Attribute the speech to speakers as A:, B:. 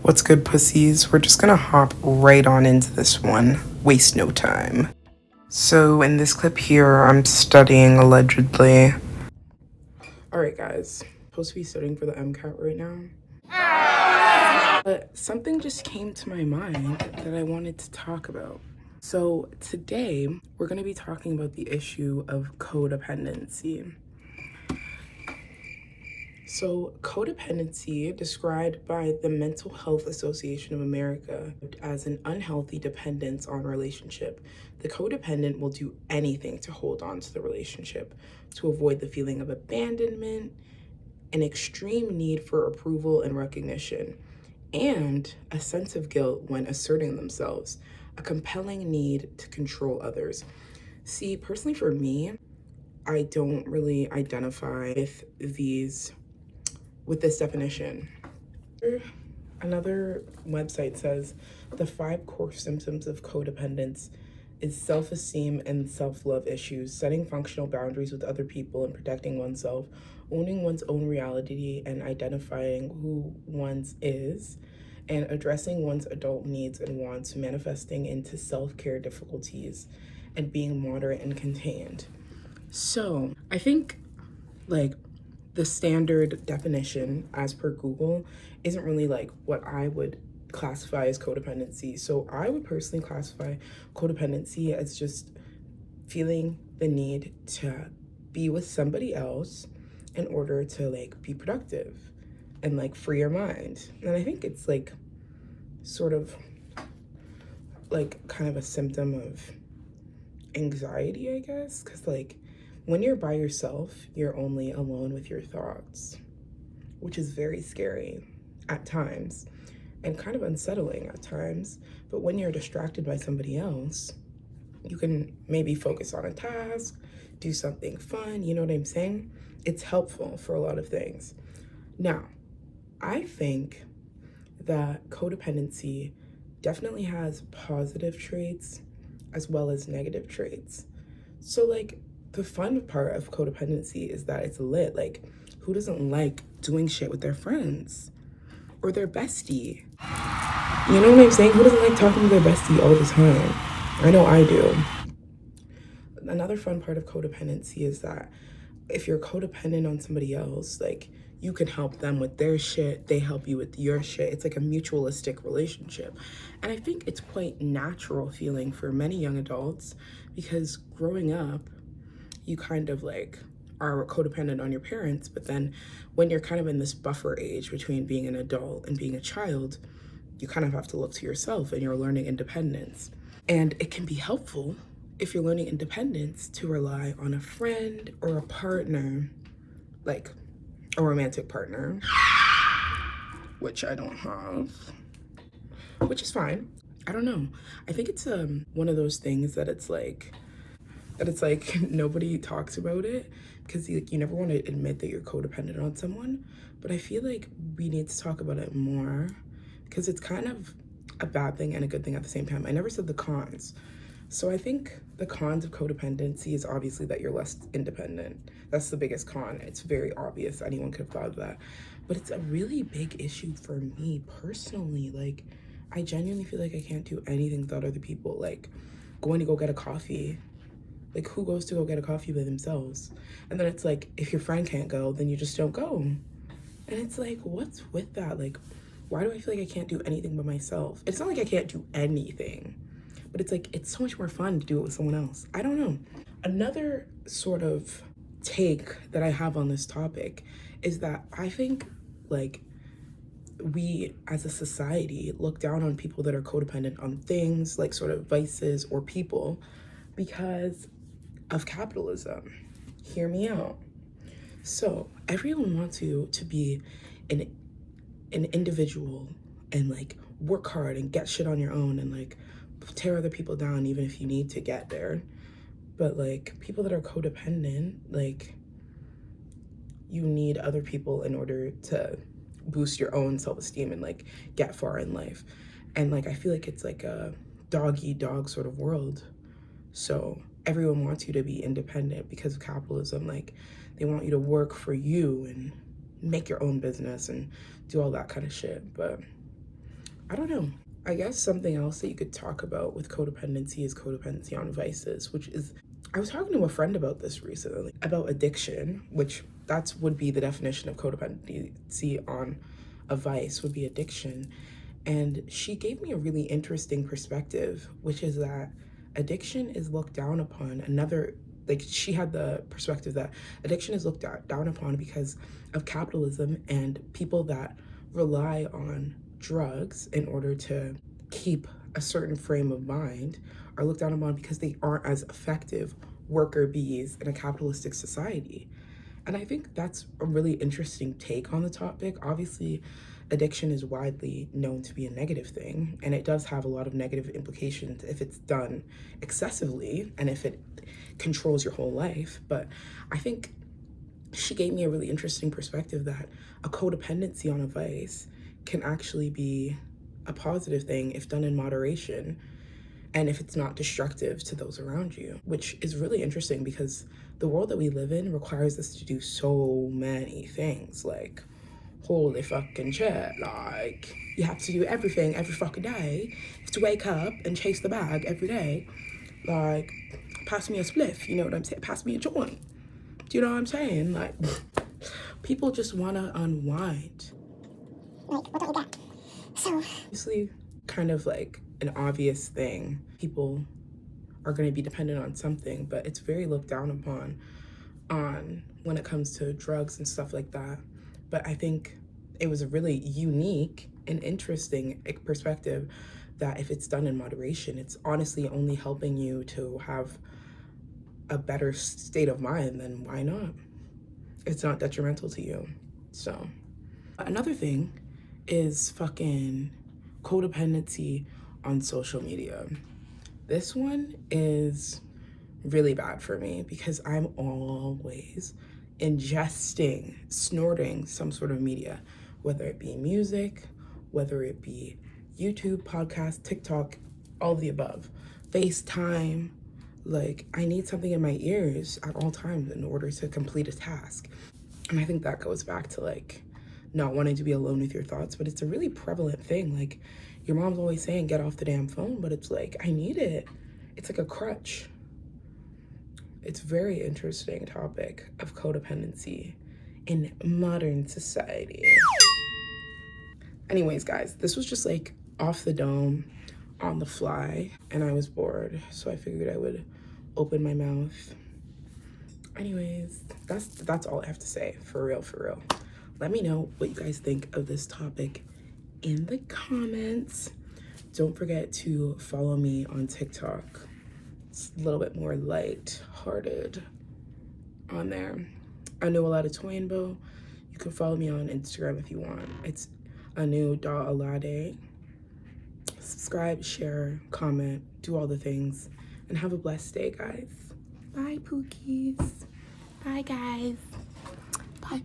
A: What's good, pussies? We're just gonna hop right on into this one. Waste no time. So, in this clip here, I'm studying allegedly. Alright, guys. Supposed to be studying for the MCAT right now. But something just came to my mind that I wanted to talk about. So, today, we're gonna be talking about the issue of codependency. So, codependency, described by the Mental Health Association of America as an unhealthy dependence on relationship. The codependent will do anything to hold on to the relationship, to avoid the feeling of abandonment, an extreme need for approval and recognition, and a sense of guilt when asserting themselves, a compelling need to control others. See, personally for me, I don't really identify with this definition. Another website says the 5 core symptoms of codependence is self-esteem and self-love issues, setting functional boundaries with other people and protecting oneself, owning one's own reality and identifying who one's is, and addressing one's adult needs and wants, manifesting into self-care difficulties, and being moderate and contained. So I think the standard definition as per Google isn't really what I would classify as codependency. So I would personally classify codependency as just feeling the need to be with somebody else in order to be productive and free your mind. And I think it's sort of kind of a symptom of anxiety, I guess, because when you're by yourself, you're only alone with your thoughts, which is very scary at times and kind of unsettling at times. But when you're distracted by somebody else, you can maybe focus on a task, do something fun, you know what I'm saying? It's helpful for a lot of things. Now, I think that codependency definitely has positive traits as well as negative traits. So the fun part of codependency is that it's lit. Who doesn't like doing shit with their friends or their bestie? You know what I'm saying? Who doesn't like talking to their bestie all the time? I know I do. Another fun part of codependency is that if you're codependent on somebody else, you can help them with their shit, they help you with your shit. It's like a mutualistic relationship. And I think it's quite natural feeling for many young adults because growing up, you kind of are codependent on your parents, but then when you're kind of in this buffer age between being an adult and being a child, you kind of have to look to yourself and you're learning independence. And it can be helpful if you're learning independence to rely on a friend or a partner, like a romantic partner, which I don't have, which is fine. I don't know. I think it's one of those things that it's nobody talks about it because you never want to admit that you're codependent on someone. But I feel like we need to talk about it more because it's kind of a bad thing and a good thing at the same time. I never said the cons. So I think the cons of codependency is obviously that you're less independent. That's the biggest con. It's very obvious. Anyone could have thought of that. But it's a really big issue for me personally. I genuinely feel like I can't do anything without other people. Going to go get a coffee. Who goes to go get a coffee by themselves? And then it's if your friend can't go, then you just don't go. And it's what's with that? Why do I feel like I can't do anything by myself? It's not like I can't do anything, but it's so much more fun to do it with someone else. I don't know. Another sort of take that I have on this topic is that I think we as a society look down on people that are codependent on things sort of vices or people because of capitalism. Hear me out. So everyone wants you to be an individual and work hard and get shit on your own and tear other people down even if you need to get there. But people that are codependent, you need other people in order to boost your own self-esteem and get far in life. And I feel like it's a dog-eat-dog sort of world. So everyone wants you to be independent because of capitalism. They want you to work for you and make your own business and do all that kind of shit. But I don't know. I guess something else that you could talk about with codependency is codependency on vices, which is, I was talking to a friend about this recently, about addiction, which that's would be the definition of codependency on a vice, would be addiction. And she gave me a really interesting perspective, which is that addiction is looked down upon. Like, she had the perspective that addiction is looked down upon because of capitalism, and people that rely on drugs in order to keep a certain frame of mind are looked down upon because they aren't as effective worker bees in a capitalistic society. And I think that's a really interesting take on the topic. Obviously, addiction is widely known to be a negative thing, and it does have a lot of negative implications if it's done excessively and if it controls your whole life. But I think she gave me a really interesting perspective that a codependency on a vice can actually be a positive thing if done in moderation and if it's not destructive to those around you, which is really interesting because the world that we live in requires us to do so many things. Like, holy fucking shit, like, you have to do everything every fucking day. You have to wake up and chase the bag every day. Like, pass me a spliff, you know what I'm saying? Pass me a joint. Do you know what I'm saying? Like, people just want to unwind.
B: Like, what don't you get? So,
A: obviously, kind of like an obvious thing. People are going to be dependent on something, but it's very looked down upon on when it comes to drugs and stuff like that. But I think it was a really unique and interesting perspective that if it's done in moderation, it's honestly only helping you to have a better state of mind, then why not? It's not detrimental to you. So another thing is fucking codependency on social media. This one is really bad for me because I'm always ingesting, snorting some sort of media, whether it be music, whether it be YouTube, podcast, TikTok, all of the above, FaceTime. Like, I need something in my ears at all times in order to complete a task. And I think that goes back to like not wanting to be alone with your thoughts, but it's a really prevalent thing. Like, your mom's always saying, get off the damn phone, but it's like, I need it. It's like a crutch. It's a very interesting topic of codependency in modern society. Anyways, guys, this was just like off the dome, on the fly, and I was bored, so I figured I would open my mouth. Anyways, that's all I have to say. For real, for real. Let me know what you guys think of this topic in the comments. Don't forget to follow me on TikTok. It's a little bit more light-hearted on there. anu.alade. You can follow me on Instagram if you want. It's anu.alade. Subscribe, share, comment, do all the things, and have a blessed day, guys. Bye, Pookies. Bye, guys. Bye.